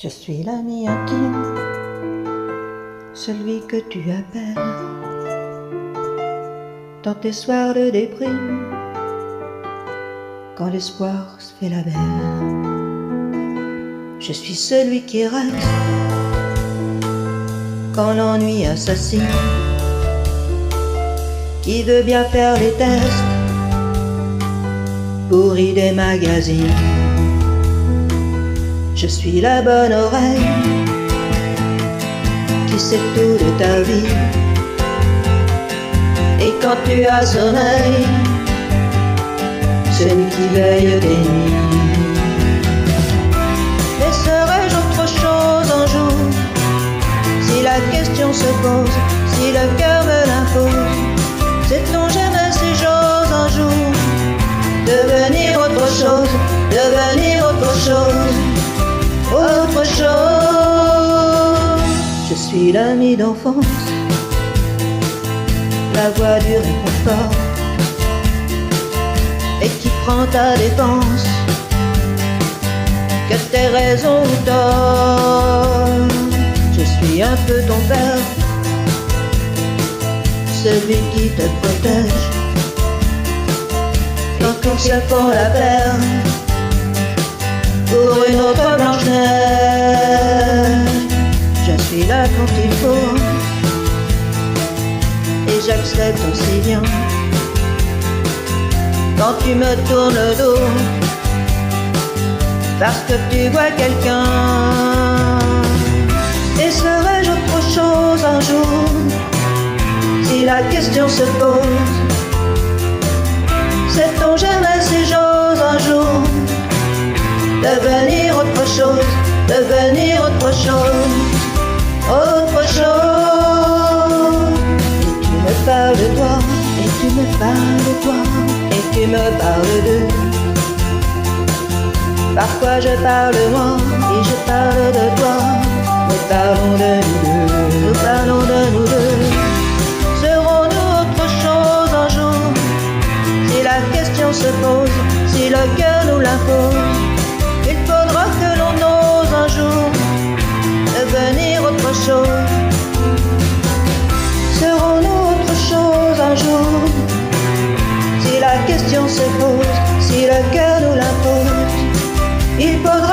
Je suis l'ami intime, celui que tu appelles dans tes soirs de déprime, quand l'espoir se fait la belle. Je suis celui qui reste quand l'ennui assassine, qui veut bien faire les tests pourris des magazines. Je suis la bonne oreille qui sait tout de ta vie. Et quand tu as sommeil, celui qui veille tes nuits. Mais serais-je autre chose un jour, si la question se pose, si le cœur me l'impose? Sait-on jamais ces choses un jour devenir autre chose, devenir autre chose, autre chose? Je suis l'ami d'enfance, la voix du réconfort, et qui prend ta défense, que t'aies raison ou tort. Je suis un peu ton père, celui qui te protège quand ils se font la paire pour une autre Blanche-Neige. Je suis là quand il faut et j'accepte aussi bien quand tu me tournes le dos parce que tu vois quelqu'un. Et serais-je autre chose un jour, si la question se pose? Sait-on jamais ces choses un jour devenir autre chose, devenir autre chose, autre chose? Et tu me parles de toi, et tu me parles de toi, et tu me parles d'eux. Parfois je parle de moi, et je parle de toi. Nous parlons de nous deux, nous parlons de nous deux. Serons-nous autre chose un jour, si la question se pose, si le cœur nous l'impose? Il faudra que l'on ose un jour devenir autre chose. Serons-nous autre chose un jour, si la question se pose, si le cœur nous l'impose? Il faudra